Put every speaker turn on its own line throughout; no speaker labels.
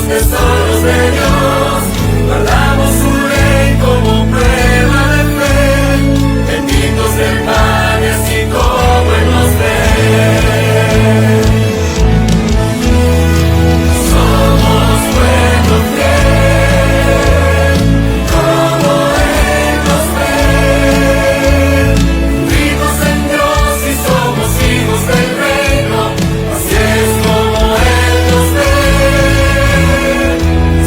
los tesoros de Dios, guardamos su ley como prueba de fe, benditos del Padre así como Él nos ve. Somos pueblo fiel, como Él nos ve, vivos en Dios y somos hijos del reino, así es como Él nos ve.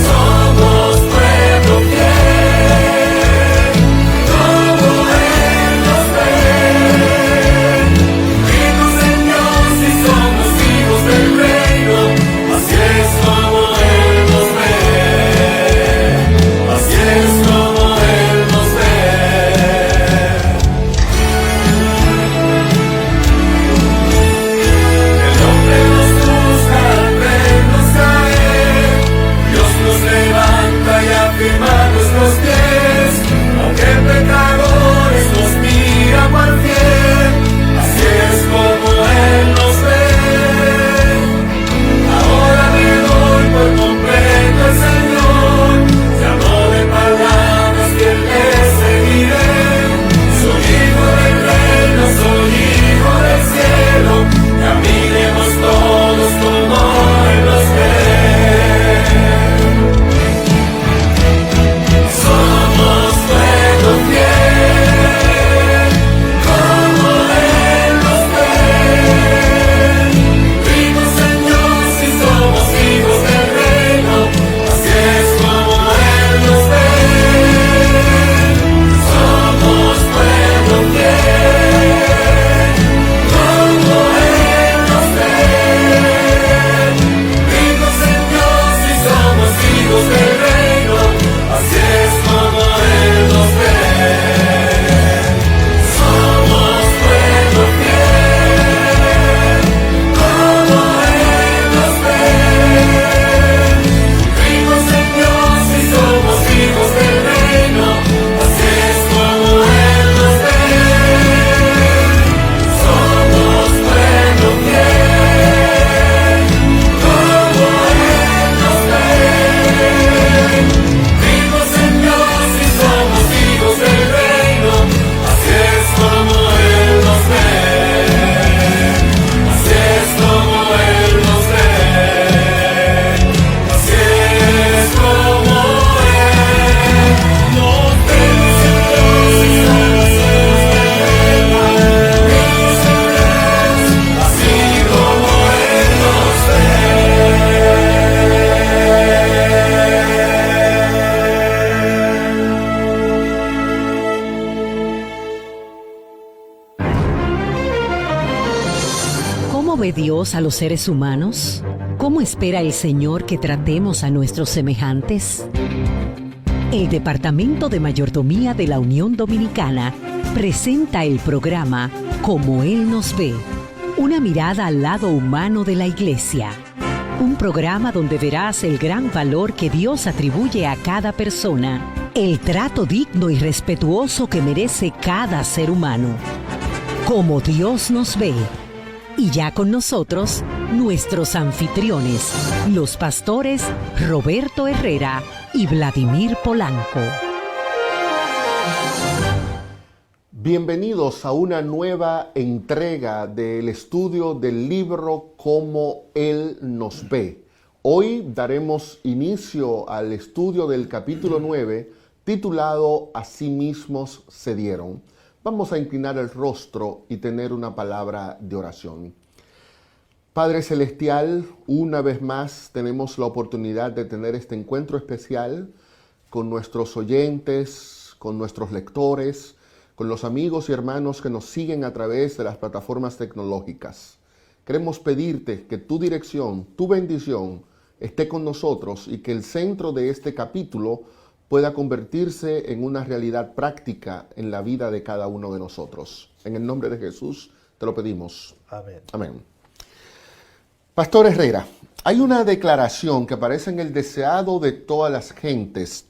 Somos pueblo fiel, como Él nos ve, vivos en Dios y somos hijos del reino, así es como Él nos ve, así es como Él nos ve. El hombre nos busca al vernos caer, Dios nos levanta y afirma nuestros pies, aunque pecadores nos mira cual fiel, así es como Él nos ve. Ahora me doy por completo el Señor, llamó de palabras que le seguiré. Soy hijo del reino, soy hijo del cielo, caminemos todos como Él nos ve. Somos pueblo fiel, como Él nos ve, vivos en Dios y somos hijos del reino, así es como Él nos ve. Somos pueblo fiel, como Él nos ve, vivos en Dios y somos hijos del reino, así es como Él nos ve. Somos pueblo fiel, como Él nos ve, vivos en Dios y somos hijos del reino, así es como Él nos ve. Somos pueblo fiel, como Él nos ve, vivos en Dios y somos hijos del reino, así es como Él nos ve, así es como Él nos ve, así es como Él nos ve. Así como Él nos
¿Cómo ve Dios a los seres humanos? ¿Cómo espera el Señor que tratemos a nuestros semejantes? El Departamento de Mayordomía de la Unión Dominicana presenta el programa Como Él nos ve, una mirada al lado humano de la Iglesia. Un programa donde verás el gran valor que Dios atribuye a cada persona, el trato digno y respetuoso que merece cada ser humano. Como Dios nos ve. Y ya con nosotros, nuestros anfitriones, los pastores Roberto Herrera y Vladimir Polanco.
Bienvenidos a una nueva entrega del estudio del libro Como Él nos ve. Hoy daremos inicio al estudio del capítulo 9, titulado Así mismos se dieron. Vamos a inclinar el rostro y tener una palabra de oración. Padre Celestial, una vez más tenemos la oportunidad de tener este encuentro especial con nuestros oyentes, con nuestros lectores, con los amigos y hermanos que nos siguen a través de las plataformas tecnológicas. Queremos pedirte que tu dirección, tu bendición esté con nosotros y que el centro de este capítulo pueda convertirse en una realidad práctica en la vida de cada uno de nosotros. En el nombre de Jesús te lo pedimos.
Amén.
Amén. Pastor Herrera, hay una declaración que aparece en el Deseado de todas las gentes,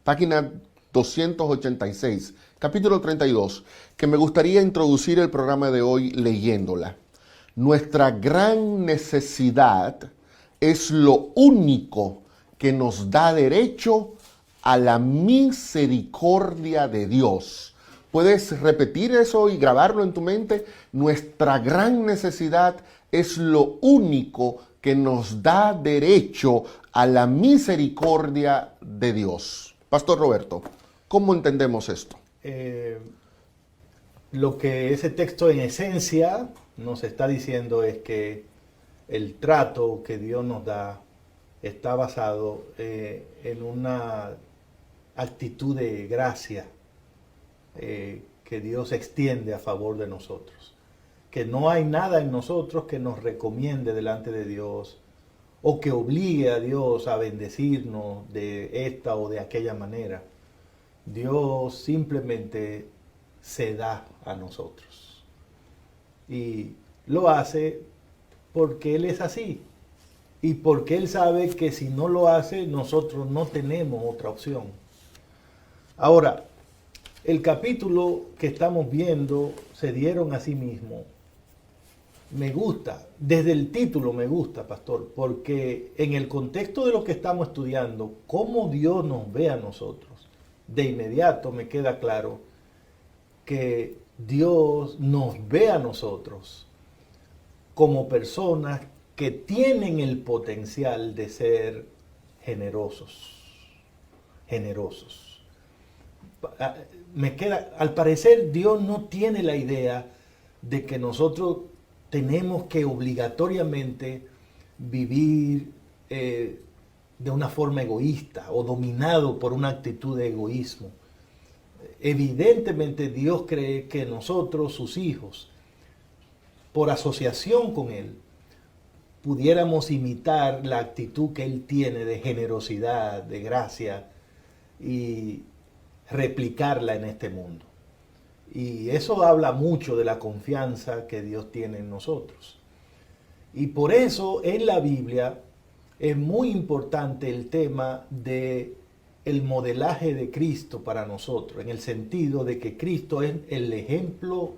página 286, capítulo 32, que me gustaría introducir el programa de hoy leyéndola. Nuestra gran necesidad es lo único que nos da derecho a la misericordia de Dios. ¿Puedes repetir eso y grabarlo en tu mente? Nuestra gran necesidad es lo único que nos da derecho a la misericordia de Dios. Pastor Roberto, ¿cómo entendemos esto?
Lo que ese texto en esencia nos está diciendo es que el trato que Dios nos da está basado en una actitud de gracia que Dios extiende a favor de nosotros. Que no hay nada en nosotros que nos recomiende delante de Dios o que obligue a Dios a bendecirnos de esta o de aquella manera. Dios simplemente se da a nosotros. Y lo hace porque Él es así. Y porque Él sabe que si no lo hace, nosotros no tenemos otra opción. Ahora, el capítulo que estamos viendo, se dieron a sí mismos. Me gusta, desde el título me gusta, pastor, porque en el contexto de lo que estamos estudiando, cómo Dios nos ve a nosotros, de inmediato me queda claro que Dios nos ve a nosotros como personas que tienen el potencial de ser generosos. Al parecer Dios no tiene la idea de que nosotros tenemos que obligatoriamente vivir de una forma egoísta o dominado por una actitud de egoísmo. Evidentemente Dios cree que nosotros, sus hijos, por asociación con Él, pudiéramos imitar la actitud que Él tiene de generosidad, de gracia y replicarla en este mundo. Y eso habla mucho de la confianza que Dios tiene en nosotros. Y por eso en la Biblia es muy importante el tema de el modelaje de Cristo para nosotros, en el sentido de que Cristo es el ejemplo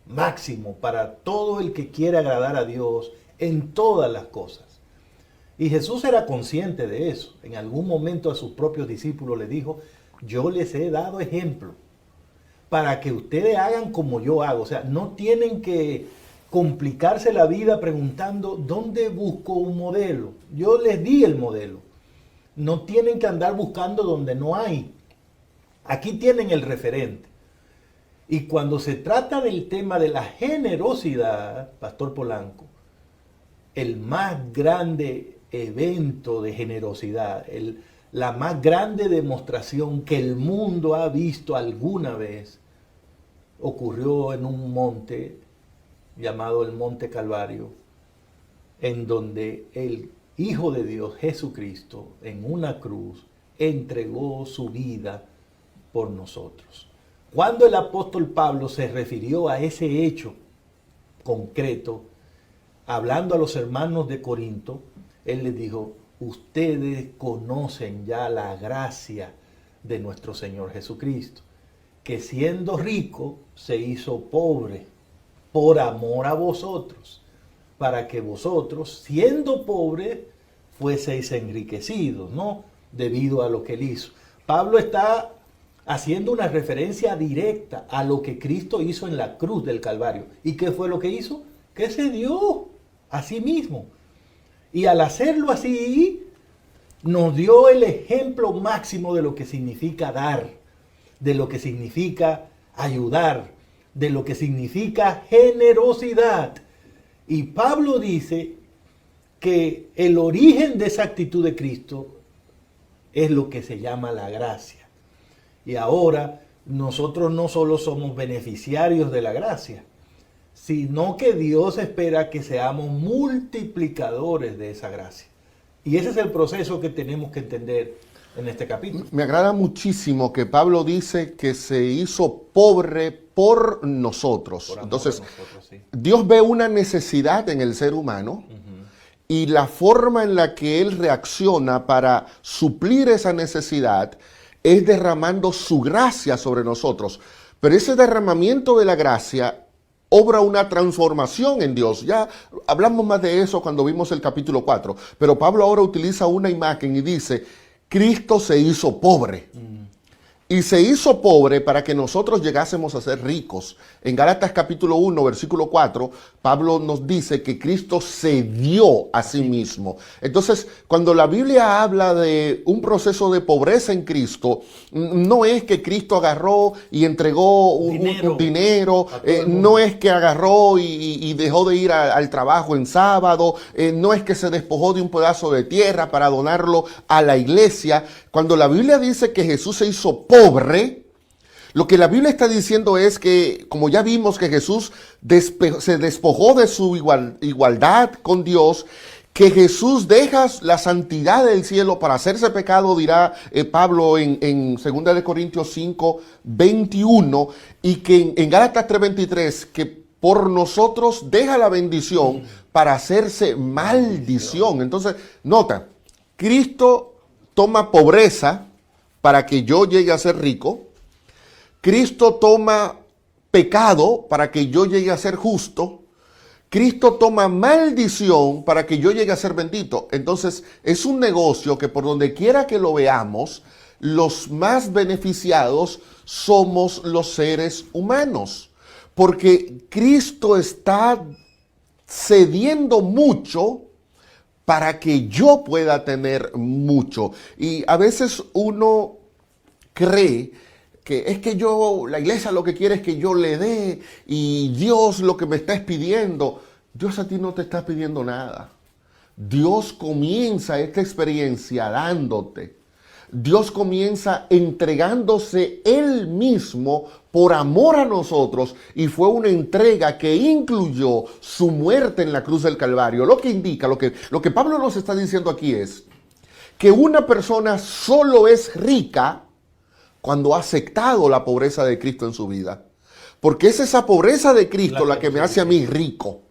máximo para todo el que quiere agradar a Dios en todas las cosas. Y Jesús era consciente de eso. En algún momento a sus propios discípulos les dijo: yo les he dado ejemplo para que ustedes hagan como yo hago. O sea, no tienen que complicarse la vida preguntando ¿dónde busco un modelo? Yo les di el modelo. No tienen que andar buscando donde no hay. Aquí tienen el referente. Y cuando se trata del tema de la generosidad, Pastor Polanco, el más grande evento de generosidad, la más grande demostración que el mundo ha visto alguna vez, ocurrió en un monte llamado el Monte Calvario, en donde el Hijo de Dios, Jesucristo, en una cruz, entregó su vida por nosotros. Cuando el apóstol Pablo se refirió a ese hecho concreto, hablando a los hermanos de Corinto, él les dijo: ustedes conocen ya la gracia de nuestro Señor Jesucristo, que siendo rico se hizo pobre por amor a vosotros, para que vosotros, siendo pobres, fueseis enriquecidos, ¿no? Debido a lo que él hizo. Pablo está haciendo una referencia directa a lo que Cristo hizo en la cruz del Calvario. ¿Y qué fue lo que hizo? Que se dio a sí mismo. Y al hacerlo así, nos dio el ejemplo máximo de lo que significa dar, de lo que significa ayudar, de lo que significa generosidad. Y Pablo dice que el origen de esa actitud de Cristo es lo que se llama la gracia. Y ahora nosotros no solo somos beneficiarios de la gracia, sino que Dios espera que seamos multiplicadores de esa gracia. Y ese es el proceso que tenemos que entender en este capítulo.
Me agrada muchísimo que Pablo dice que se hizo pobre por nosotros.
Por amor
Entonces,
a nosotros, sí.
Dios ve una necesidad en el ser humano y la forma en la que Él reacciona para suplir esa necesidad es derramando su gracia sobre nosotros. Pero ese derramamiento de la gracia obra una transformación en Dios. Ya hablamos más de eso cuando vimos el capítulo 4, pero Pablo ahora utiliza una imagen y dice, Cristo se hizo pobre. Y se hizo pobre para que nosotros llegásemos a ser ricos. En Gálatas capítulo 1, versículo 4, Pablo nos dice que Cristo se dio a sí mismo. Entonces, cuando la Biblia habla de un proceso de pobreza en Cristo, no es que Cristo agarró y entregó un dinero, no es que agarró y dejó de ir al trabajo en sábado, no es que se despojó de un pedazo de tierra para donarlo a la iglesia. Cuando la Biblia dice que Jesús se hizo pobre, lo que la Biblia está diciendo es que, como ya vimos que Jesús se despojó de su igualdad con Dios, que Jesús deja la santidad del cielo para hacerse pecado, dirá Pablo en 2 Corintios 5, 21, y que en Gálatas 3:23, que por nosotros deja la bendición para hacerse maldición. Entonces, nota, Cristo toma pobreza para que yo llegue a ser rico. Cristo toma pecado para que yo llegue a ser justo. Cristo toma maldición para que yo llegue a ser bendito. Entonces, es un negocio que por donde quiera que lo veamos, los más beneficiados somos los seres humanos. Porque Cristo está cediendo mucho para que yo pueda tener mucho. Y a veces uno cree que es que la iglesia lo que quiere es que yo le dé y Dios lo que me está pidiendo. Dios a ti no te está pidiendo nada. Dios comienza esta experiencia dándote. Dios comienza entregándose Él mismo por amor a nosotros y fue una entrega que incluyó su muerte en la cruz del Calvario. Lo que indica, lo que Pablo nos está diciendo aquí es que una persona solo es rica cuando ha aceptado la pobreza de Cristo en su vida. Porque es esa pobreza de Cristo la que me hace a mí rico.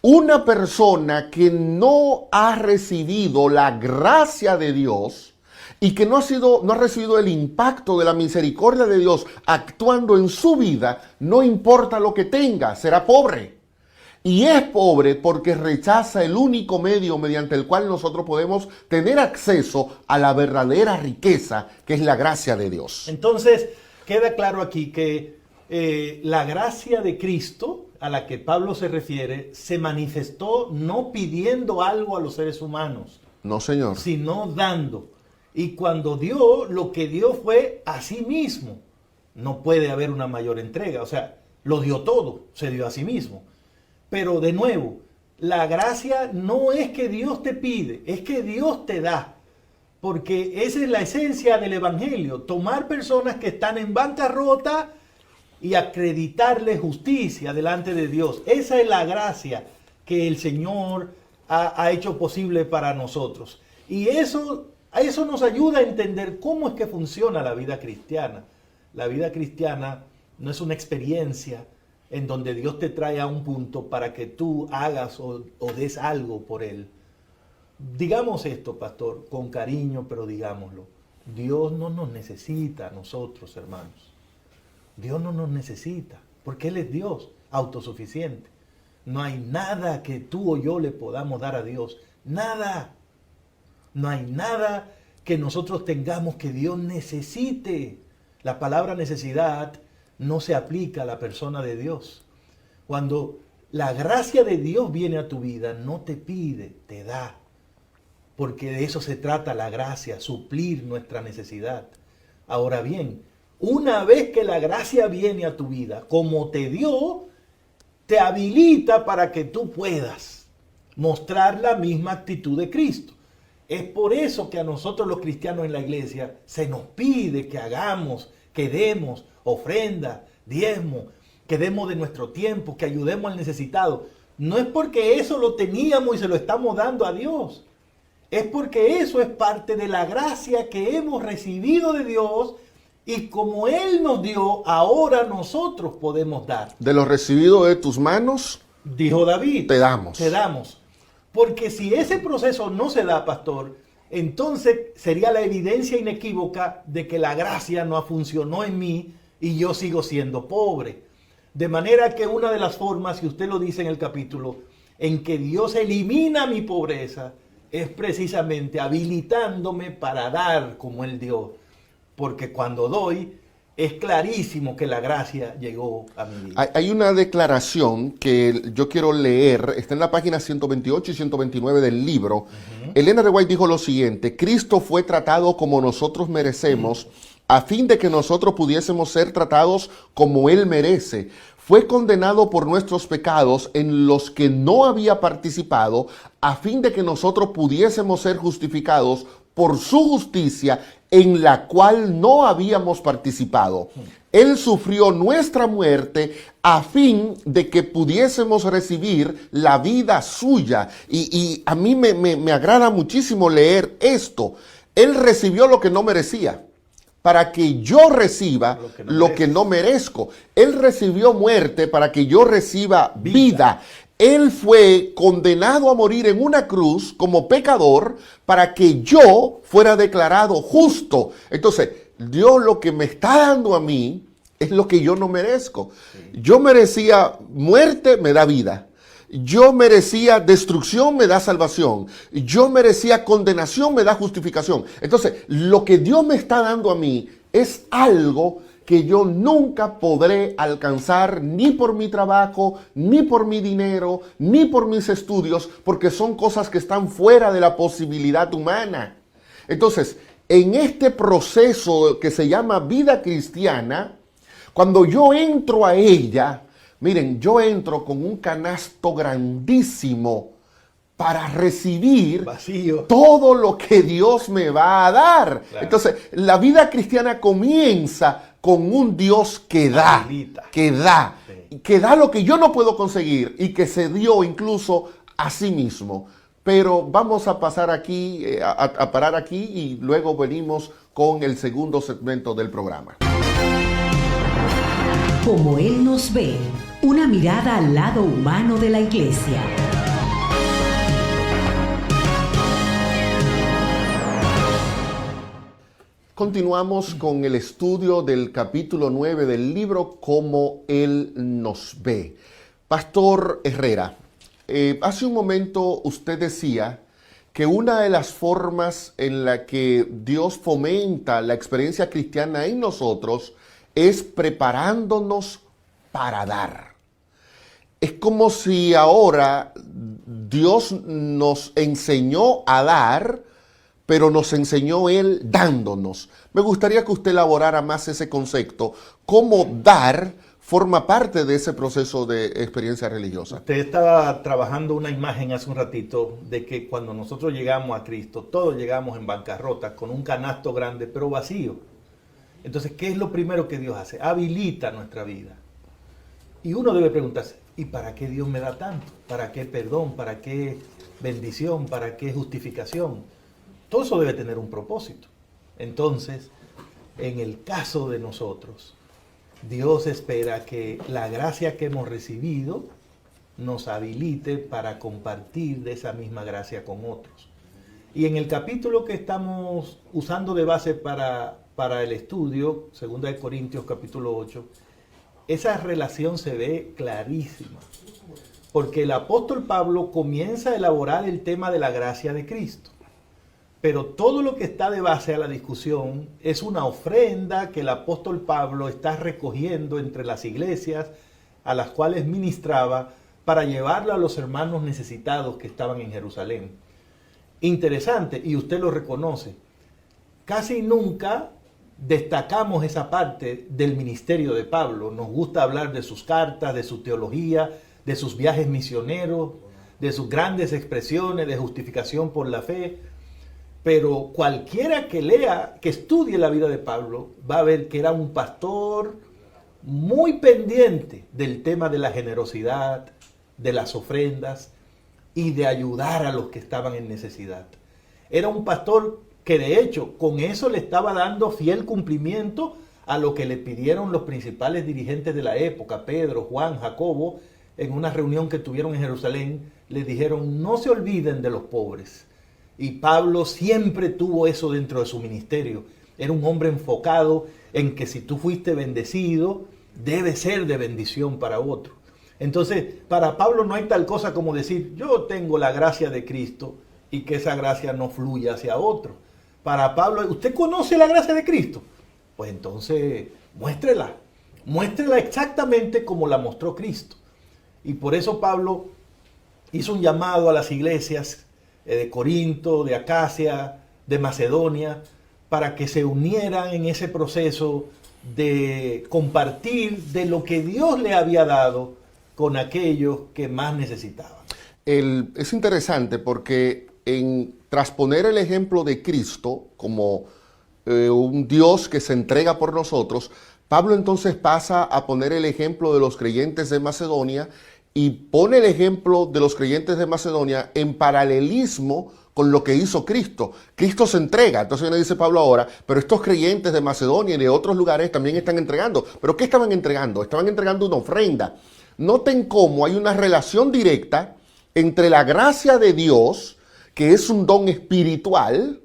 Una persona que no ha recibido la gracia de Dios y que no ha recibido el impacto de la misericordia de Dios actuando en su vida, no importa lo que tenga, será pobre. Y es pobre porque rechaza el único medio mediante el cual nosotros podemos tener acceso a la verdadera riqueza, que es la gracia de Dios.
Entonces, queda claro aquí que la gracia de Cristo, a la que Pablo se refiere, se manifestó no pidiendo algo a los seres humanos.
No, Señor.
Sino dando. Y cuando dio, lo que dio fue a sí mismo. No puede haber una mayor entrega. O sea, lo dio todo, se dio a sí mismo. Pero de nuevo, la gracia no es que Dios te pide, es que Dios te da. Porque esa es la esencia del Evangelio. Tomar personas que están en bancarrota y acreditarles justicia delante de Dios. Esa es la gracia que el Señor ha hecho posible para nosotros. Y eso nos ayuda a entender cómo es que funciona la vida cristiana. La vida cristiana no es una experiencia en donde Dios te trae a un punto para que tú hagas o des algo por Él. Digamos esto, pastor, con cariño, pero digámoslo. Dios no nos necesita a nosotros, hermanos. Dios no nos necesita, porque Él es Dios, autosuficiente. No hay nada que tú o yo le podamos dar a Dios. Nada. No hay nada que nosotros tengamos que Dios necesite. La palabra necesidad no se aplica a la persona de Dios. Cuando la gracia de Dios viene a tu vida, no te pide, te da. Porque de eso se trata la gracia, suplir nuestra necesidad. Ahora bien, una vez que la gracia viene a tu vida, como te dio, te habilita para que tú puedas mostrar la misma actitud de Cristo. Es por eso que a nosotros los cristianos en la iglesia se nos pide que hagamos, que demos ofrenda, diezmo, que demos de nuestro tiempo, que ayudemos al necesitado. No es porque eso lo teníamos y se lo estamos dando a Dios. Es porque eso es parte de la gracia que hemos recibido de Dios y como Él nos dio, ahora nosotros podemos dar.
De lo recibido de tus manos,
dijo David,
te damos.
Te damos. Porque si ese proceso no se da, pastor, entonces sería la evidencia inequívoca de que la gracia no funcionó en mí y yo sigo siendo pobre. De manera que una de las formas, y usted lo dice en el capítulo, en que Dios elimina mi pobreza, es precisamente habilitándome para dar como Él dio. Porque cuando doy, es clarísimo que la gracia llegó a mi vida.
Hay una declaración que yo quiero leer, está en la página 128 y 129 del libro. Elena de White dijo lo siguiente: Cristo fue tratado como nosotros merecemos, a fin de que nosotros pudiésemos ser tratados como Él merece. Fue condenado por nuestros pecados en los que no había participado, a fin de que nosotros pudiésemos ser justificados por su justicia, en la cual no habíamos participado. Él sufrió nuestra muerte a fin de que pudiésemos recibir la vida suya. Y a mí me agrada muchísimo leer esto. Él recibió lo que no merecía, para que yo reciba lo que no merezco. Él recibió muerte para que yo reciba vida. Él fue condenado a morir en una cruz como pecador para que yo fuera declarado justo. Entonces, Dios lo que me está dando a mí es lo que yo no merezco. Yo merecía muerte, me da vida. Yo merecía destrucción, me da salvación. Yo merecía condenación, me da justificación. Entonces, lo que Dios me está dando a mí es algo que yo nunca podré alcanzar ni por mi trabajo, ni por mi dinero, ni por mis estudios, porque son cosas que están fuera de la posibilidad humana. Entonces, en este proceso que se llama vida cristiana, cuando yo entro a ella, miren, yo entro con un canasto grandísimo para recibir
vacío
todo lo que Dios me va a dar.
Claro.
Entonces, la vida cristiana comienza con un Dios que da, que da lo que yo no puedo conseguir y que se dio incluso a sí mismo. Pero vamos a pasar aquí, a parar aquí y luego venimos con el segundo segmento del programa.
Como Él nos ve, una mirada al lado humano de la iglesia.
Continuamos con el estudio del capítulo 9 del libro Como Él nos ve. Pastor Herrera, hace un momento usted decía que una de las formas en la que Dios fomenta la experiencia cristiana en nosotros es preparándonos para dar. Es como si ahora Dios nos enseñó a dar, pero nos enseñó Él dándonos. Me gustaría que usted elaborara más ese concepto. ¿Cómo dar forma parte de ese proceso de experiencia religiosa?
Usted estaba trabajando una imagen hace un ratito de que cuando nosotros llegamos a Cristo, todos llegamos en bancarrota, con un canasto grande, pero vacío. Entonces, ¿qué es lo primero que Dios hace? Habilita nuestra vida. Y uno debe preguntarse, ¿y para qué Dios me da tanto? ¿Para qué perdón? ¿Para qué bendición? ¿Para qué justificación? Todo eso debe tener un propósito. Entonces, en el caso de nosotros, Dios espera que la gracia que hemos recibido nos habilite para compartir de esa misma gracia con otros. Y en el capítulo que estamos usando de base para el estudio, 2 Corintios capítulo 8, esa relación se ve clarísima. Porque el apóstol Pablo comienza a elaborar el tema de la gracia de Cristo. Pero todo lo que está de base a la discusión es una ofrenda que el apóstol Pablo está recogiendo entre las iglesias a las cuales ministraba para llevarlo a los hermanos necesitados que estaban en Jerusalén. Interesante, y usted lo reconoce. Casi nunca destacamos esa parte del ministerio de Pablo. Nos gusta hablar de sus cartas, de su teología, de sus viajes misioneros, de sus grandes expresiones de justificación por la fe. Pero cualquiera que lea, que estudie la vida de Pablo, va a ver que era un pastor muy pendiente del tema de la generosidad, de las ofrendas y de ayudar a los que estaban en necesidad. Era un pastor que de hecho con eso le estaba dando fiel cumplimiento a lo que le pidieron los principales dirigentes de la época, Pedro, Juan, Jacobo, en una reunión que tuvieron en Jerusalén, le dijeron: no se olviden de los pobres. Y Pablo siempre tuvo eso dentro de su ministerio. Era un hombre enfocado en que si tú fuiste bendecido, debe ser de bendición para otro. Entonces, para Pablo no hay tal cosa como decir, yo tengo la gracia de Cristo y que esa gracia no fluya hacia otro. Para Pablo, ¿usted conoce la gracia de Cristo? Pues entonces, muéstrela. Muéstrela exactamente como la mostró Cristo. Y por eso Pablo hizo un llamado a las iglesias de Corinto, de Acacia, de Macedonia, para que se unieran en ese proceso de compartir de lo que Dios le había dado con aquellos que más necesitaban.
Es interesante porque en trasponer el ejemplo de Cristo como un Dios que se entrega por nosotros, Pablo entonces pasa a poner el ejemplo de los creyentes de Macedonia y pone el ejemplo de los creyentes de Macedonia en paralelismo con lo que hizo Cristo. Cristo se entrega. Entonces viene, dice Pablo ahora, pero estos creyentes de Macedonia y de otros lugares también están entregando. ¿Pero qué estaban entregando? Estaban entregando una ofrenda. Noten cómo hay una relación directa entre la gracia de Dios, que es un don espiritual,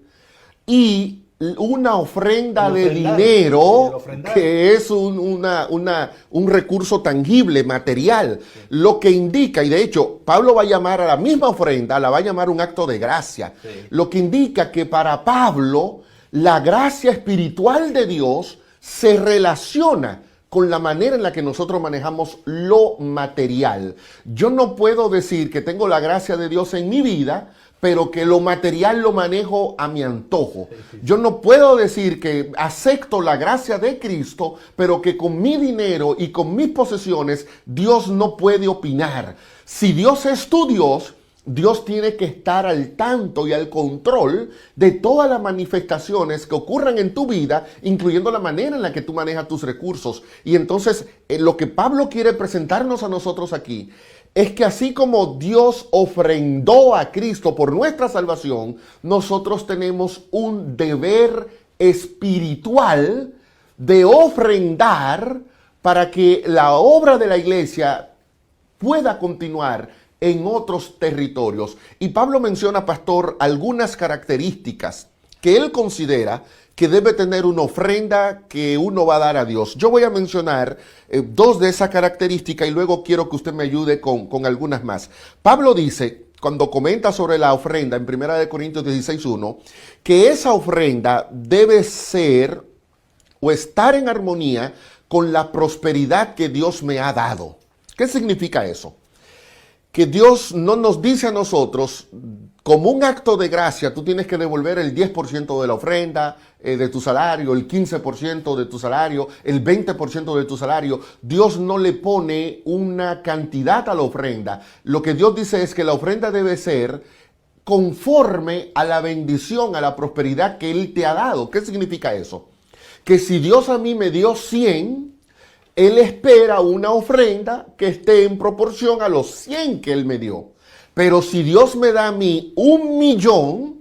y una ofrenda de dinero, que es un recurso tangible, material, lo que indica, y de hecho Pablo va a llamar a la misma ofrenda, la va a llamar un acto de gracia, lo que indica que para Pablo la gracia espiritual de Dios se relaciona con la manera en la que nosotros manejamos lo material. Yo no puedo decir que tengo la gracia de Dios en mi vida, pero que lo material lo manejo a mi antojo. Yo no puedo decir que acepto la gracia de Cristo, pero que con mi dinero y con mis posesiones Dios no puede opinar. Si Dios es tu Dios, Dios tiene que estar al tanto y al control de todas las manifestaciones que ocurran en tu vida, incluyendo la manera en la que tú manejas tus recursos. Y entonces, lo que Pablo quiere presentarnos a nosotros aquí es que así como Dios ofrendó a Cristo por nuestra salvación, nosotros tenemos un deber espiritual de ofrendar para que la obra de la iglesia pueda continuar en otros territorios. Y Pablo menciona, pastor, algunas características que él considera que debe tener una ofrenda que uno va a dar a Dios. Yo voy a mencionar dos de esas características y luego quiero que usted me ayude con algunas más. Pablo dice, cuando comenta sobre la ofrenda en 1 Corintios 16:1, que esa ofrenda debe ser o estar en armonía con la prosperidad que Dios me ha dado. ¿Qué significa eso? Que Dios no nos dice a nosotros, como un acto de gracia, tú tienes que devolver el 10% de la ofrenda, de tu salario, el 15% de tu salario, el 20% de tu salario. Dios no le pone una cantidad a la ofrenda. Lo que Dios dice es que la ofrenda debe ser conforme a la bendición, a la prosperidad que Él te ha dado. ¿Qué significa eso? Que si Dios a mí me dio 100, Él espera una ofrenda que esté en proporción a los 100 que Él me dio. Pero si Dios me da a mí 1.000.000,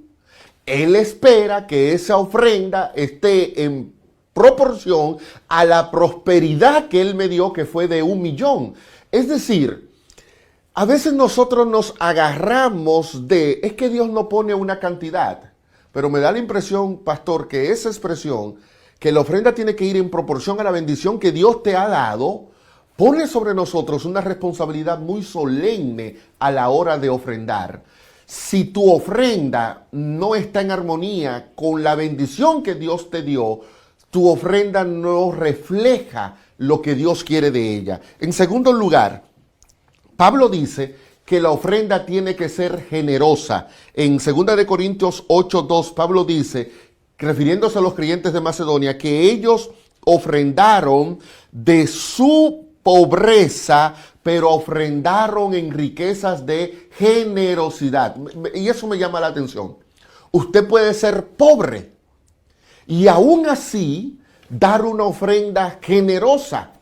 Él espera que esa ofrenda esté en proporción a la prosperidad que Él me dio, que fue de 1.000.000. Es decir, a veces nosotros nos agarramos de, es que Dios no pone una cantidad, pero me da la impresión, pastor, que esa expresión, que la ofrenda tiene que ir en proporción a la bendición que Dios te ha dado, pone sobre nosotros una responsabilidad muy solemne a la hora de ofrendar. Si tu ofrenda no está en armonía con la bendición que Dios te dio, tu ofrenda no refleja lo que Dios quiere de ella. En segundo lugar, Pablo dice que la ofrenda tiene que ser generosa. En 2 Corintios 8:2, Pablo dice, refiriéndose a los creyentes de Macedonia, que ellos ofrendaron de su pobreza, pero ofrendaron en riquezas de generosidad. Y eso me llama la atención. Usted puede ser pobre y aún así dar una ofrenda generosa.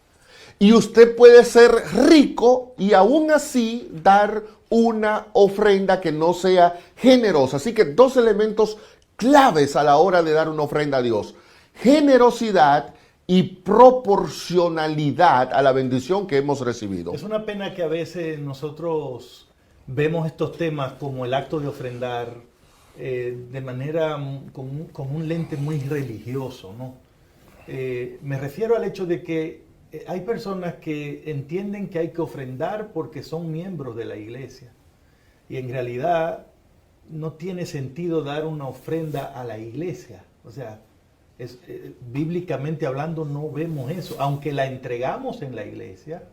Y usted puede ser rico y aún así dar una ofrenda que no sea generosa. Así que dos elementos claves a la hora de dar una ofrenda a Dios: generosidad y proporcionalidad a la bendición que hemos recibido.
Es una pena que a veces nosotros vemos estos temas como el acto de ofrendar de manera con un lente muy religioso, ¿no? Me refiero al hecho de que hay personas que entienden que hay que ofrendar porque son miembros de la iglesia. Y en realidad no tiene sentido dar una ofrenda a la iglesia. O sea, bíblicamente hablando no vemos eso. Aunque la entregamos en la iglesia,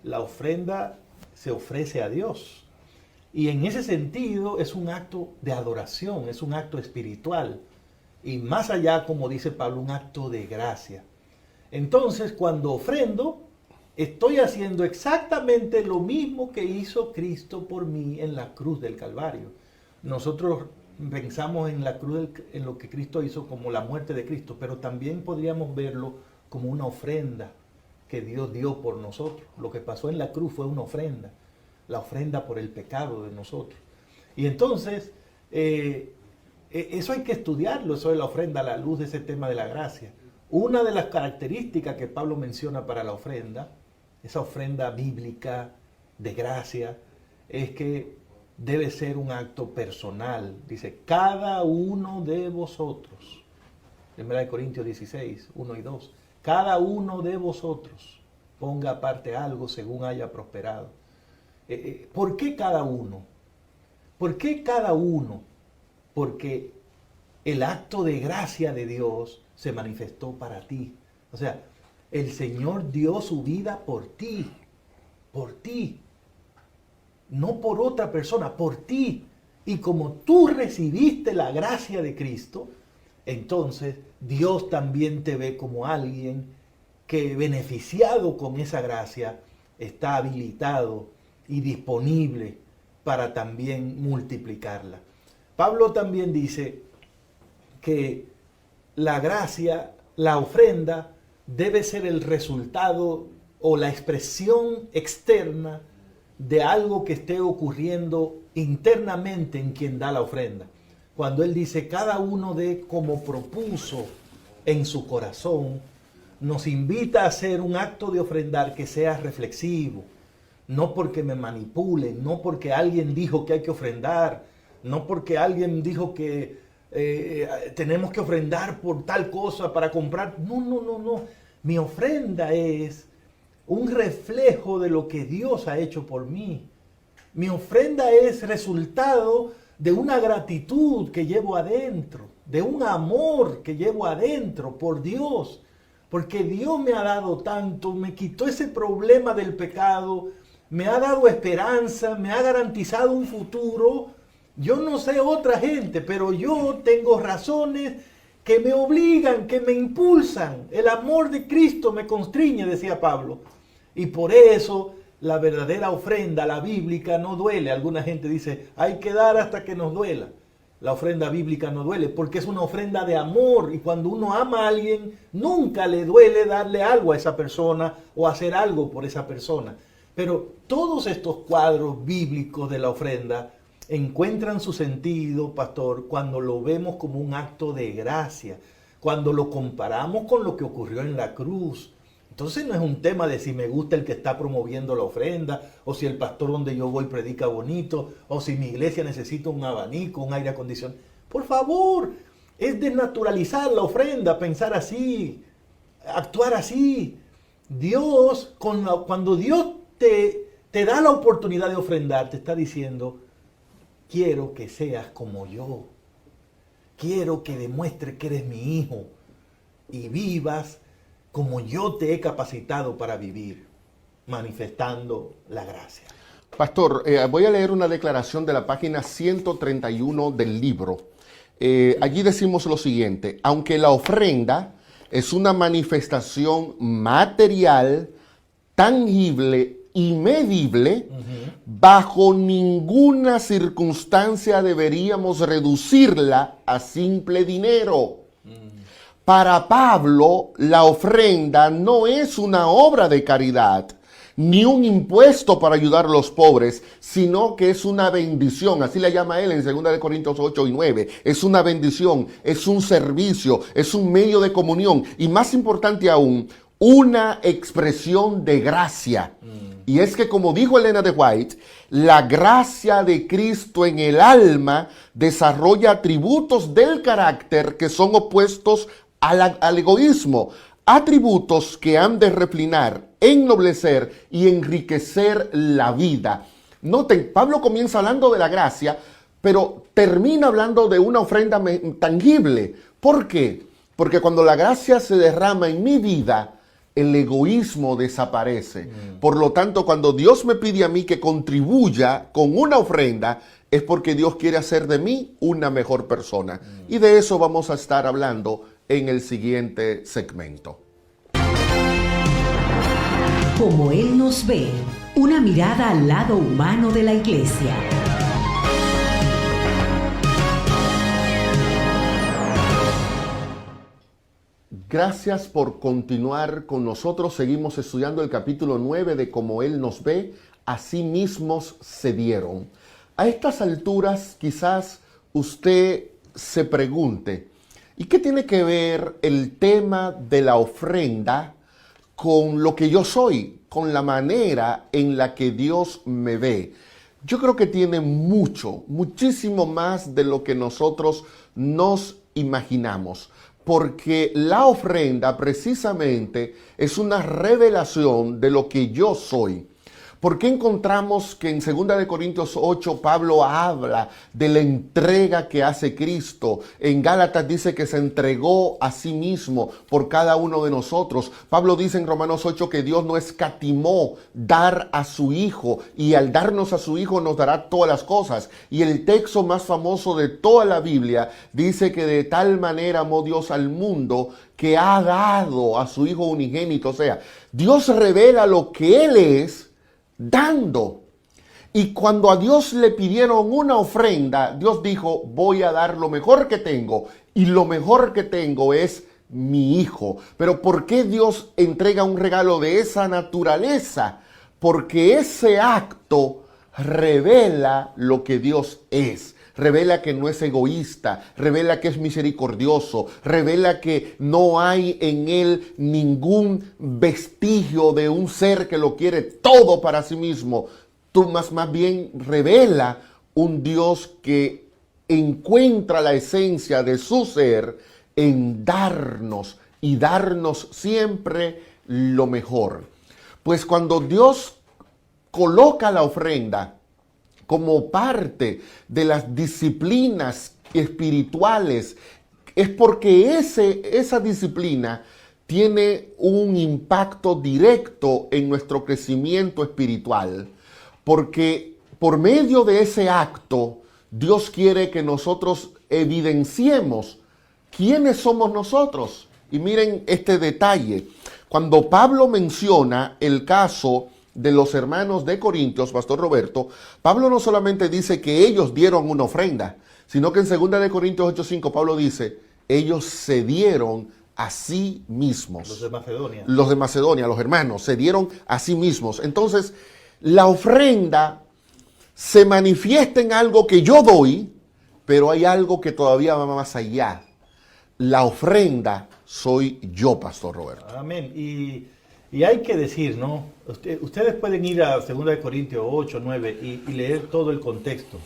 la ofrenda se ofrece a Dios. Y en ese sentido es un acto de adoración, es un acto espiritual. Y más allá, como dice Pablo, un acto de gracia. Entonces, cuando ofrendo, estoy haciendo exactamente lo mismo que hizo Cristo por mí en la cruz del Calvario. Nosotros pensamos en la cruz, en lo que Cristo hizo como la muerte de Cristo, pero también podríamos verlo como una ofrenda que Dios dio por nosotros. Lo que pasó en la cruz fue una ofrenda, la ofrenda por el pecado de nosotros. Y entonces, eso hay que estudiarlo, eso de la ofrenda a la luz de ese tema de la gracia. Una de las características que Pablo menciona para la ofrenda, esa ofrenda bíblica de gracia, es que debe ser un acto personal. Dice, cada uno de vosotros, 1 Corintios 16, 1 y 2, cada uno de vosotros ponga aparte algo según haya prosperado. ¿Por qué cada uno? ¿Por qué cada uno? Porque el acto de gracia de Dios se manifestó para ti. O sea, el Señor dio su vida por ti, no por otra persona, por ti. Y como tú recibiste la gracia de Cristo, entonces Dios también te ve como alguien que, beneficiado con esa gracia, está habilitado y disponible para también multiplicarla. Pablo también dice que la gracia, la ofrenda, debe ser el resultado o la expresión externa de algo que esté ocurriendo internamente en quien da la ofrenda. Cuando él dice, cada uno dé como propuso en su corazón, nos invita a hacer un acto de ofrendar que sea reflexivo, no porque me manipulen, no porque alguien dijo que hay que ofrendar, no porque alguien dijo que tenemos que ofrendar por tal cosa para comprar. No. Mi ofrenda es un reflejo de lo que Dios ha hecho por mí. Mi ofrenda es resultado de una gratitud que llevo adentro, de un amor que llevo adentro por Dios, porque Dios me ha dado tanto, me quitó ese problema del pecado, me ha dado esperanza, me ha garantizado un futuro. Yo no sé otra gente, pero yo tengo razones que me obligan, que me impulsan. El amor de Cristo me constriñe, decía Pablo. Y por eso la verdadera ofrenda, la bíblica, no duele. Alguna gente dice, hay que dar hasta que nos duela. La ofrenda bíblica no duele porque es una ofrenda de amor. Y cuando uno ama a alguien, nunca le duele darle algo a esa persona o hacer algo por esa persona. Pero todos estos cuadros bíblicos de la ofrenda encuentran su sentido, pastor, cuando lo vemos como un acto de gracia, cuando lo comparamos con lo que ocurrió en la cruz. Entonces no es un tema de si me gusta el que está promoviendo la ofrenda, o si el pastor donde yo voy predica bonito, o si mi iglesia necesita un abanico, un aire acondicionado. Por favor, es desnaturalizar la ofrenda, pensar así, actuar así. Dios, cuando Dios te da la oportunidad de ofrendar, te está diciendo, quiero que seas como yo. Quiero que demuestres que eres mi hijo y vivas como yo te he capacitado para vivir, manifestando la gracia.
Pastor, voy a leer una declaración de la página 131 del libro. Allí decimos lo siguiente: aunque la ofrenda es una manifestación material, tangible y medible, bajo ninguna circunstancia deberíamos reducirla a simple dinero. Para Pablo, la ofrenda no es una obra de caridad, ni un impuesto para ayudar a los pobres, sino que es una bendición. Así le llama él en 2 Corintios 8 y 9. Es una bendición, es un servicio, es un medio de comunión. Y más importante aún, una expresión de gracia. Y es que, como dijo Elena de White, la gracia de Cristo en el alma desarrolla atributos del carácter que son opuestos al egoísmo, atributos que han de refinar, ennoblecer y enriquecer la vida. Noten, Pablo comienza hablando de la gracia, pero termina hablando de una ofrenda tangible. ¿Por qué? Porque cuando la gracia se derrama en mi vida, el egoísmo desaparece. Por lo tanto, cuando Dios me pide a mí que contribuya con una ofrenda, es porque Dios quiere hacer de mí una mejor persona. Y de eso vamos a estar hablando en el siguiente segmento.
Como Él nos ve, una mirada al lado humano de la iglesia.
Gracias por continuar con nosotros. Seguimos estudiando el capítulo 9 de Como Él nos ve, así mismos se dieron. A estas alturas quizás usted se pregunte, ¿y qué tiene que ver el tema de la ofrenda con lo que yo soy, con la manera en la que Dios me ve? Yo creo que tiene muchísimo más de lo que nosotros nos imaginamos. Porque la ofrenda precisamente es una revelación de lo que yo soy. ¿Por qué encontramos que en 2 Corintios 8 Pablo habla de la entrega que hace Cristo? En Gálatas dice que se entregó a sí mismo por cada uno de nosotros. Pablo dice en Romanos 8 que Dios no escatimó dar a su Hijo, y al darnos a su Hijo nos dará todas las cosas. Y el texto más famoso de toda la Biblia dice que de tal manera amó Dios al mundo que ha dado a su Hijo unigénito. O sea, Dios revela lo que Él es dando. Y cuando a Dios le pidieron una ofrenda, Dios dijo, voy a dar lo mejor que tengo, y lo mejor que tengo es mi Hijo. Pero ¿por qué Dios entrega un regalo de esa naturaleza? Porque ese acto revela lo que Dios es. Revela que no es egoísta, revela que es misericordioso, revela que no hay en él ningún vestigio de un ser que lo quiere todo para sí mismo. Más bien revela un Dios que encuentra la esencia de su ser en darnos, y darnos siempre lo mejor. Pues cuando Dios coloca la ofrenda como parte de las disciplinas espirituales, es porque esa disciplina tiene un impacto directo en nuestro crecimiento espiritual. Porque por medio de ese acto, Dios quiere que nosotros evidenciemos quiénes somos nosotros. Y miren este detalle. Cuando Pablo menciona el caso de los hermanos de Corintios, Pastor Roberto, Pablo no solamente dice que ellos dieron una ofrenda, sino que en 2 Corintios 8:5 Pablo dice, ellos se dieron a sí mismos.
Los de Macedonia. Los
de Macedonia, los hermanos, se dieron a sí mismos. Entonces, la ofrenda se manifiesta en algo que yo doy, pero hay algo que todavía va más allá. La ofrenda soy yo, Pastor Roberto.
Amén. Y hay que decir, ¿no? Ustedes pueden ir a 2 Corintios 8, 9 y leer todo el contexto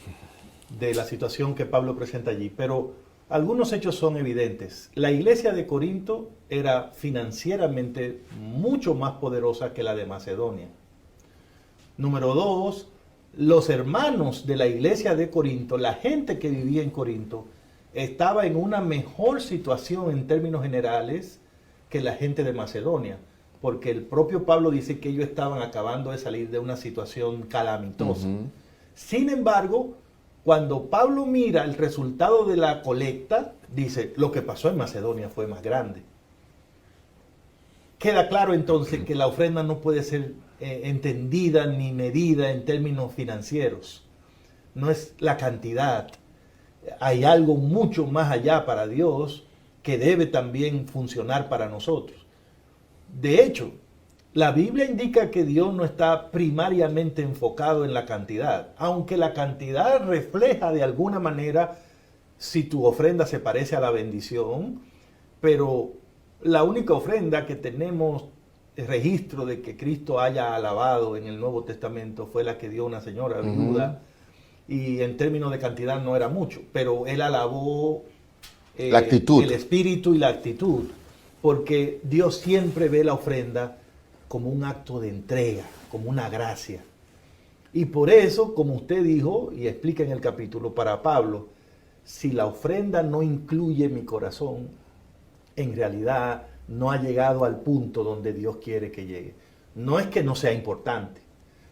de la situación que Pablo presenta allí, pero algunos hechos son evidentes. La iglesia de Corinto era financieramente mucho más poderosa que la de Macedonia. Número 2, los hermanos de la iglesia de Corinto, la gente que vivía en Corinto, estaba en una mejor situación en términos generales que la gente de Macedonia, porque el propio Pablo dice que ellos estaban acabando de salir de una situación calamitosa. Sin embargo, cuando Pablo mira el resultado de la colecta, dice, lo que pasó en Macedonia fue más grande. Queda claro entonces que la ofrenda no puede ser entendida ni medida en términos financieros. No es la cantidad. Hay algo mucho más allá para Dios que debe también funcionar para nosotros. De hecho, la Biblia indica que Dios no está primariamente enfocado en la cantidad, aunque la cantidad refleja de alguna manera si tu ofrenda se parece a la bendición, pero la única ofrenda que tenemos registro de que Cristo haya alabado en el Nuevo Testamento fue la que dio una señora viuda, y en términos de cantidad no era mucho, pero él alabó
la actitud,
el espíritu y la actitud. porque Dios siempre ve la ofrenda como un acto de entrega, como una gracia. Y por eso, como usted dijo y explica en el capítulo, para Pablo, si la ofrenda no incluye mi corazón, en realidad no ha llegado al punto donde Dios quiere que llegue. No es que no sea importante,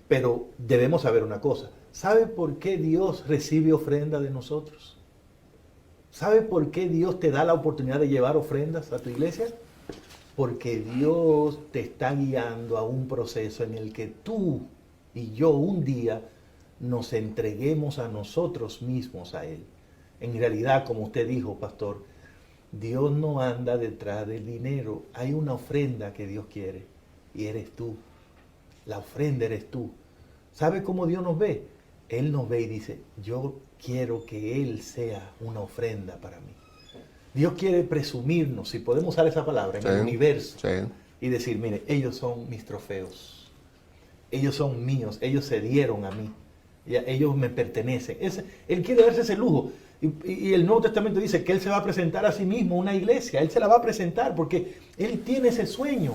pero debemos saber una cosa. ¿Sabe por qué Dios recibe ofrenda de nosotros? ¿Sabe por qué Dios te da la oportunidad de llevar ofrendas a tu iglesia? Porque Dios te está guiando a un proceso en el que tú y yo un día nos entreguemos a nosotros mismos a Él. En realidad, como usted dijo, pastor, Dios no anda detrás del dinero. Hay una ofrenda que Dios quiere y eres tú. La ofrenda eres tú. ¿Sabe cómo Dios nos ve? Él nos ve y dice, yo quiero que Él sea una ofrenda para mí. Dios quiere presumirnos, si podemos usar esa palabra, en el universo. Y decir, mire, ellos son mis trofeos. Ellos son míos. Ellos se dieron a mí. Ellos me pertenecen. Él quiere darse ese lujo. Y el Nuevo Testamento dice que Él se va a presentar a sí mismo una iglesia. Él se la va a presentar porque Él tiene ese sueño.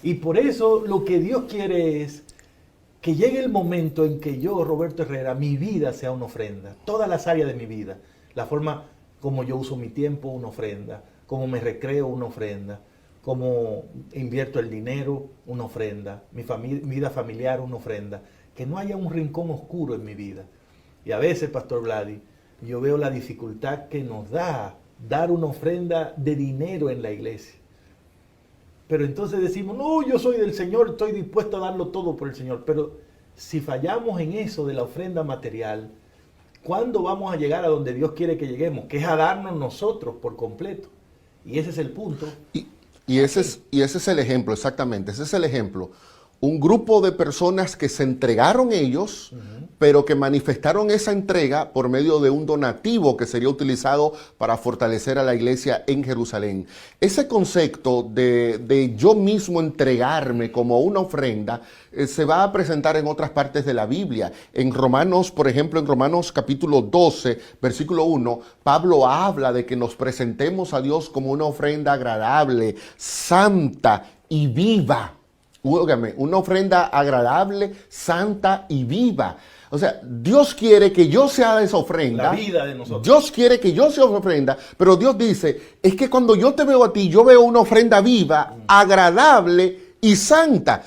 Y por eso lo que Dios quiere es que llegue el momento en que yo, Roberto Herrera, mi vida sea una ofrenda. Todas las áreas de mi vida. La forma como yo uso mi tiempo, una ofrenda. Como me recreo, una ofrenda. Como invierto el dinero, una ofrenda. Mi vida familiar, una ofrenda. Que no haya un rincón oscuro en mi vida. Y a veces, Pastor Vladi, yo veo la dificultad que nos da dar una ofrenda de dinero en la iglesia. Pero entonces decimos, no, yo soy del Señor, estoy dispuesto a darlo todo por el Señor. Pero si fallamos en eso de la ofrenda material, ¿cuándo vamos a llegar a donde Dios quiere que lleguemos? Que es a darnos nosotros por completo. Y ese es el punto.
Y ese es el ejemplo, exactamente. Ese es el ejemplo. Un grupo de personas que se entregaron ellos, pero que manifestaron esa entrega por medio de un donativo que sería utilizado para fortalecer a la iglesia en Jerusalén. Ese concepto de yo mismo entregarme como una ofrenda se va a presentar en otras partes de la Biblia. En Romanos, por ejemplo, en Romanos capítulo 12, versículo 1, Pablo habla de que nos presentemos a Dios como una ofrenda agradable, santa y viva. Una ofrenda agradable, santa y viva. O sea, Dios quiere que yo sea esa ofrenda.
La vida de nosotros. Dios
quiere que yo sea esa ofrenda, pero Dios dice, es que cuando yo te veo a ti, yo veo una ofrenda viva, agradable y santa.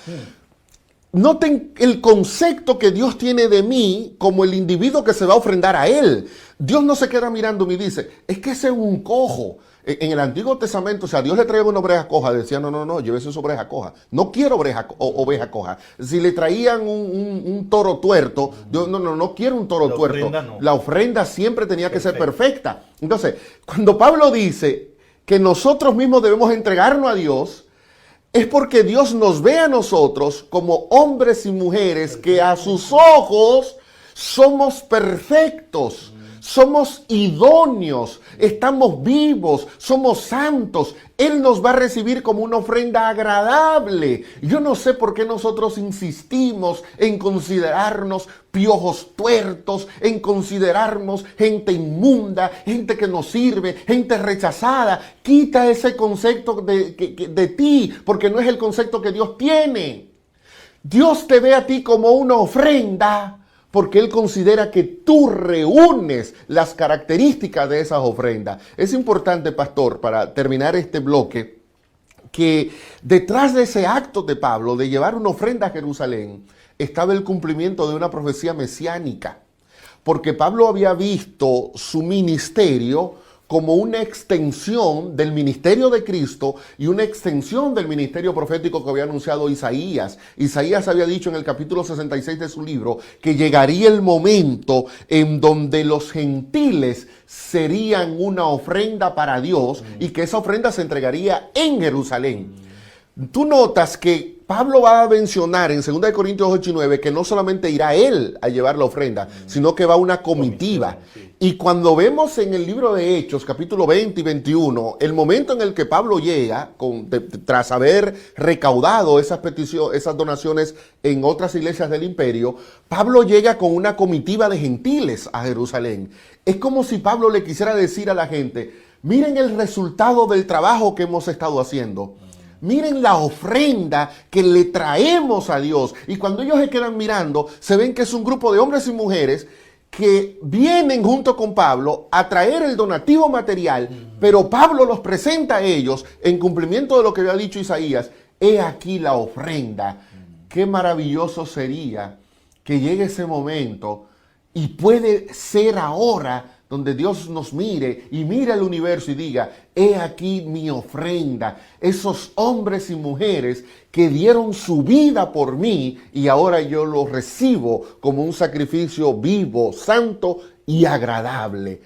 Noten el concepto que Dios tiene de mí como el individuo que se va a ofrendar a Él. Dios no se queda mirándome y dice, es que ese es un cojo. En el Antiguo Testamento, o sea, Dios le traía una oveja coja, decía, no, llévese su oveja coja. No quiero oveja coja. Si le traían un toro tuerto, Dios, no quiero un toro tuerto. La ofrenda siempre tenía que ser perfecta. Entonces, cuando Pablo dice que nosotros mismos debemos entregarnos a Dios, es porque Dios nos ve a nosotros como hombres y mujeres que a sus ojos somos perfectos. Somos idóneos, estamos vivos, somos santos. Él nos va a recibir como una ofrenda agradable. Yo no sé por qué nosotros insistimos en considerarnos piojos tuertos, en considerarnos gente inmunda, gente que no sirve, gente rechazada. Quita ese concepto de ti, porque no es el concepto que Dios tiene. Dios te ve a ti como una ofrenda, porque Él considera que tú reúnes las características de esas ofrendas. Es importante, pastor, para terminar este bloque, que detrás de ese acto de Pablo de llevar una ofrenda a Jerusalén, estaba el cumplimiento de una profecía mesiánica. Porque Pablo había visto su ministerio como una extensión del ministerio de Cristo y una extensión del ministerio profético que había anunciado Isaías. Isaías había dicho en el capítulo 66 de su libro que llegaría el momento en donde los gentiles serían una ofrenda para Dios y que esa ofrenda se entregaría en Jerusalén. Tú notas que Pablo va a mencionar en 2 Corintios 8 y 9 que no solamente irá él a llevar la ofrenda, sino que va una comitiva. Y cuando vemos en el libro de Hechos, capítulo 20 y 21, el momento en el que Pablo llega, tras haber recaudado esas donaciones en otras iglesias del imperio, Pablo llega con una comitiva de gentiles a Jerusalén. Es como si Pablo le quisiera decir a la gente, Miren el resultado del trabajo que hemos estado haciendo. Miren la ofrenda que le traemos a Dios. Y cuando ellos se quedan mirando, se ven que es un grupo de hombres y mujeres que vienen junto con Pablo a traer el donativo material, pero Pablo los presenta a ellos en cumplimiento de lo que había dicho Isaías. He aquí la ofrenda. Qué maravilloso sería que llegue ese momento, y puede ser ahora, donde Dios nos mire y mire al universo y diga, he aquí mi ofrenda. Esos hombres y mujeres que dieron su vida por mí y ahora yo lo recibo como un sacrificio vivo, santo y agradable.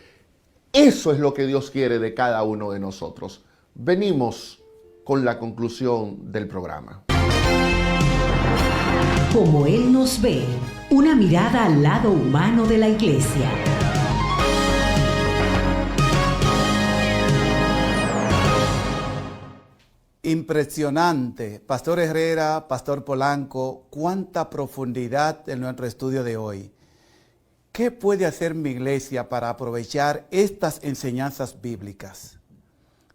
Eso es lo que Dios quiere de cada uno de nosotros. Venimos con la conclusión del programa.
Como Él nos ve, una mirada al lado humano de la Iglesia.
Impresionante, Pastor Herrera, Pastor Polanco, cuánta profundidad en nuestro estudio de hoy. ¿Qué puede hacer mi iglesia para aprovechar estas enseñanzas bíblicas?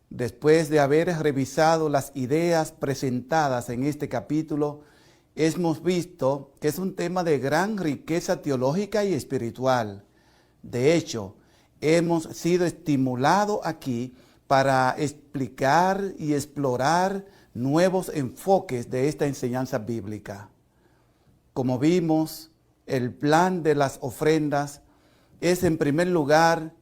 Después de haber revisado las ideas presentadas en este capítulo, hemos visto que es un tema de gran riqueza teológica y espiritual. De hecho, hemos sido estimulados aquí para explicar y explorar nuevos enfoques de esta enseñanza bíblica. Como vimos, el plan de las ofrendas es en primer lugar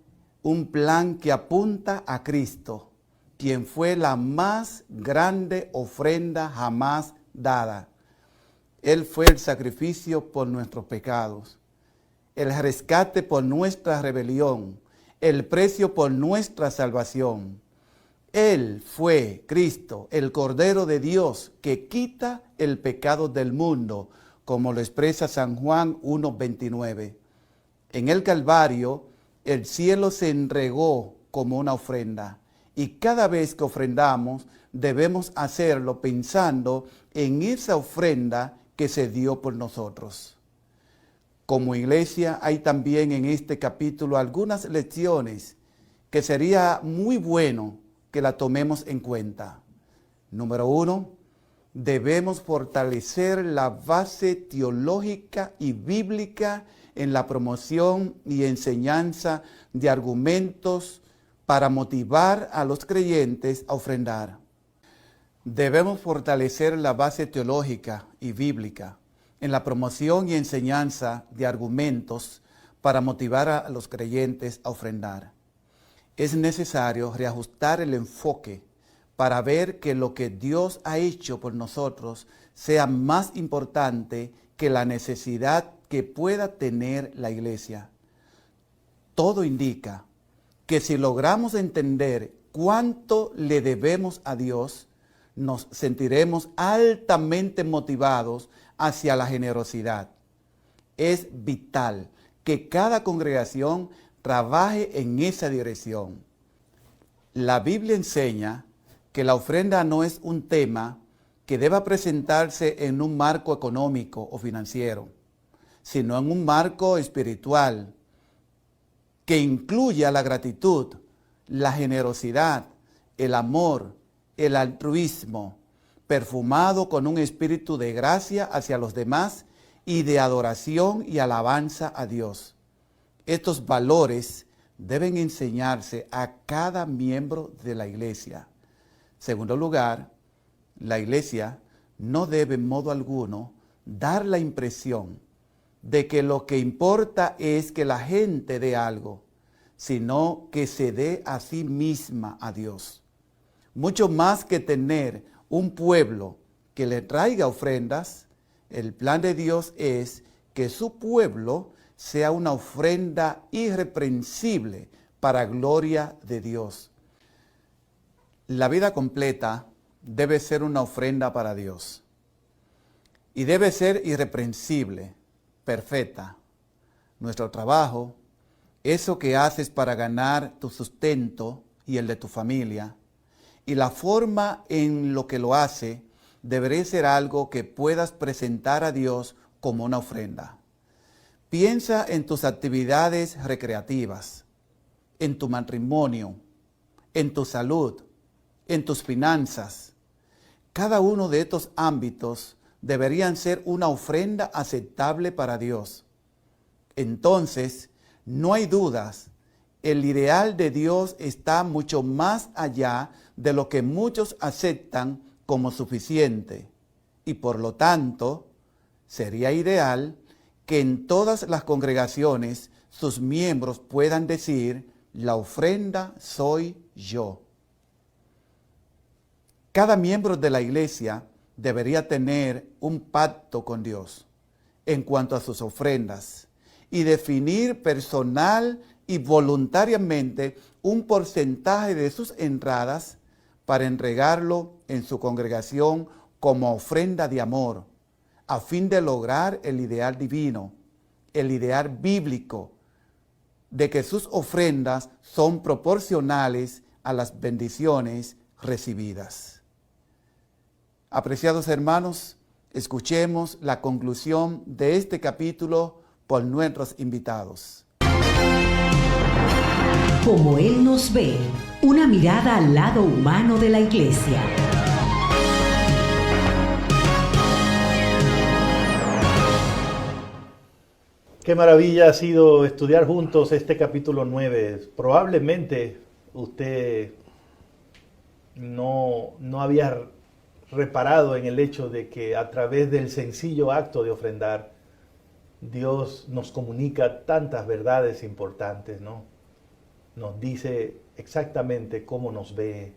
un plan que apunta a Cristo, quien fue la más grande ofrenda jamás dada. Él fue el sacrificio por nuestros pecados, el rescate por nuestra rebelión, el precio por nuestra salvación. Él fue Cristo, el Cordero de Dios, que quita el pecado del mundo, como lo expresa San Juan 1:29. En el Calvario, el cielo se entregó como una ofrenda, y cada vez que ofrendamos, debemos hacerlo pensando en esa ofrenda que se dio por nosotros. Como iglesia, hay también en este capítulo algunas lecciones que sería muy bueno que la tomemos en cuenta. Número 1, debemos fortalecer la base teológica y bíblica en la promoción y enseñanza de argumentos para motivar a los creyentes a ofrendar. Debemos fortalecer la base teológica y bíblica en la promoción y enseñanza de argumentos para motivar a los creyentes a ofrendar. Es necesario reajustar el enfoque para ver que lo que Dios ha hecho por nosotros sea más importante que la necesidad que pueda tener la iglesia. Todo indica que si logramos entender cuánto le debemos a Dios, nos sentiremos altamente motivados hacia la generosidad. Es vital que cada congregación trabaje en esa dirección. La Biblia enseña que la ofrenda no es un tema que deba presentarse en un marco económico o financiero, sino en un marco espiritual que incluya la gratitud, la generosidad, el amor, el altruismo, perfumado con un espíritu de gracia hacia los demás y de adoración y alabanza a Dios. Estos valores deben enseñarse a cada miembro de la iglesia. Segundo lugar, la iglesia no debe en modo alguno dar la impresión de que lo que importa es que la gente dé algo, sino que se dé a sí misma a Dios. Mucho más que tener un pueblo que le traiga ofrendas, el plan de Dios es que su pueblo sea una ofrenda irreprensible para gloria de Dios. La vida completa debe ser una ofrenda para Dios y debe ser irreprensible, perfecta. Nuestro trabajo, eso que haces para ganar tu sustento y el de tu familia, y la forma en lo que lo hace debería ser algo que puedas presentar a Dios como una ofrenda. Piensa en tus actividades recreativas, en tu matrimonio, en tu salud, en tus finanzas. Cada uno de estos ámbitos deberían ser una ofrenda aceptable para Dios. Entonces, no hay dudas, el ideal de Dios está mucho más allá de lo que muchos aceptan como suficiente. Y por lo tanto, sería ideal que en todas las congregaciones sus miembros puedan decir, la ofrenda soy yo. Cada miembro de la iglesia debería tener un pacto con Dios en cuanto a sus ofrendas y definir personal y voluntariamente un porcentaje de sus entradas para entregarlo en su congregación como ofrenda de amor, a fin de lograr el ideal divino, el ideal bíblico, de que sus ofrendas son proporcionales a las bendiciones recibidas. Apreciados hermanos, escuchemos la conclusión de este capítulo por nuestros invitados.
Como Él nos ve, una mirada al lado humano de la iglesia.
Qué maravilla ha sido estudiar juntos este capítulo 9. Probablemente usted no había reparado en el hecho de que a través del sencillo acto de ofrendar, Dios nos comunica tantas verdades importantes, ¿no? Nos dice exactamente cómo nos ve,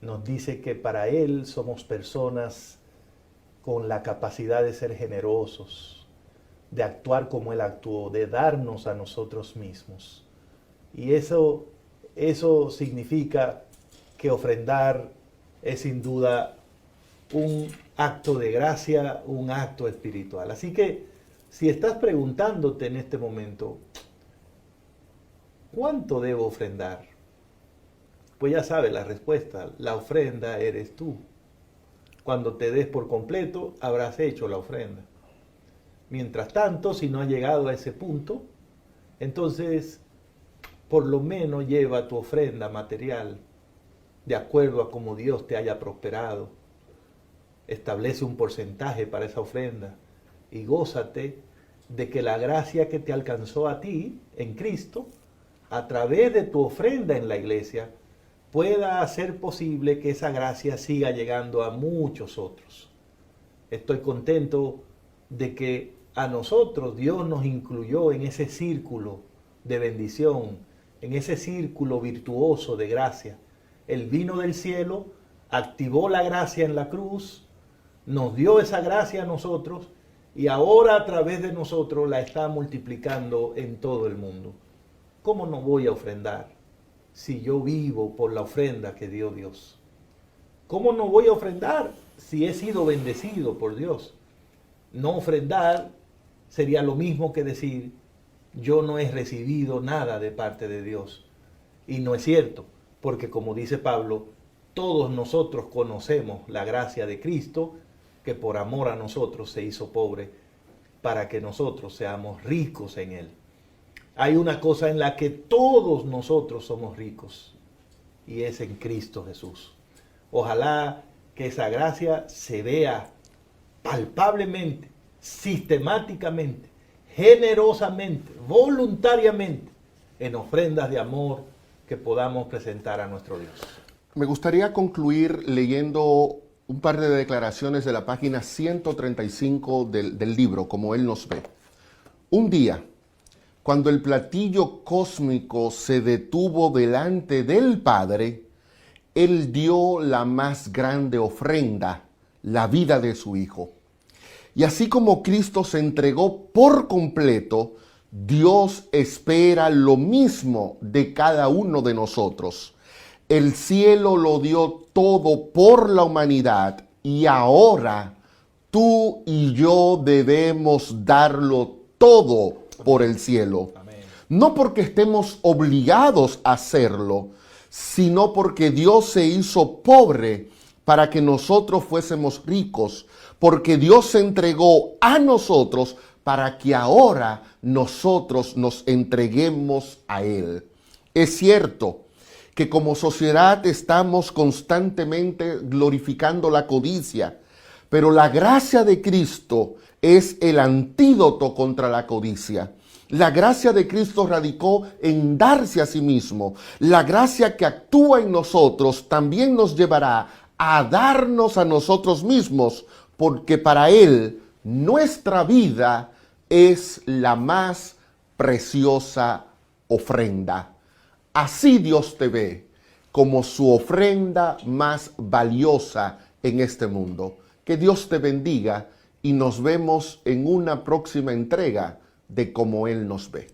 nos dice que para Él somos personas con la capacidad de ser generosos, de actuar como Él actuó, de darnos a nosotros mismos. Y eso significa que ofrendar es sin duda un acto de gracia, un acto espiritual. Así que si estás preguntándote en este momento, ¿cuánto debo ofrendar? Pues ya sabes la respuesta, la ofrenda eres tú. Cuando te des por completo, habrás hecho la ofrenda. Mientras tanto, si no has llegado a ese punto, entonces por lo menos lleva tu ofrenda material de acuerdo a cómo Dios te haya prosperado. Establece un porcentaje para esa ofrenda y gózate de que la gracia que te alcanzó a ti en Cristo, a través de tu ofrenda en la iglesia, pueda hacer posible que esa gracia siga llegando a muchos otros. Estoy contento de que a nosotros Dios nos incluyó en ese círculo de bendición, en ese círculo virtuoso de gracia. Él vino del cielo, activó la gracia en la cruz, nos dio esa gracia a nosotros y ahora a través de nosotros la está multiplicando en todo el mundo. ¿Cómo no voy a ofrendar si yo vivo por la ofrenda que dio Dios? ¿Cómo no voy a ofrendar si he sido bendecido por Dios? No ofrendar sería lo mismo que decir, yo no he recibido nada de parte de Dios. Y no es cierto, porque como dice Pablo, todos nosotros conocemos la gracia de Cristo, que por amor a nosotros se hizo pobre, para que nosotros seamos ricos en Él. Hay una cosa en la que todos nosotros somos ricos, y es en Cristo Jesús. Ojalá que esa gracia se vea palpablemente, sistemáticamente, generosamente, voluntariamente, en ofrendas de amor que podamos presentar a nuestro Dios.
Me gustaría concluir leyendo un par de declaraciones de la página 135 del libro, Como Él nos ve. Un día, cuando el platillo cósmico se detuvo delante del Padre, Él dio la más grande ofrenda, la vida de su Hijo. Y así como Cristo se entregó por completo, Dios espera lo mismo de cada uno de nosotros. El cielo lo dio todo por la humanidad y ahora tú y yo debemos darlo todo por el cielo.
Amén.
No porque estemos obligados a hacerlo, sino porque Dios se hizo pobre para que nosotros fuésemos ricos, porque Dios se entregó a nosotros para que ahora nosotros nos entreguemos a Él. Es cierto que como sociedad estamos constantemente glorificando la codicia, pero la gracia de Cristo es el antídoto contra la codicia. La gracia de Cristo radicó en darse a sí mismo. La gracia que actúa en nosotros también nos llevará a darnos a nosotros mismos, porque para Él nuestra vida es la más preciosa ofrenda. Así Dios te ve, como su ofrenda más valiosa en este mundo. Que Dios te bendiga y nos vemos en una próxima entrega de Cómo Él nos ve.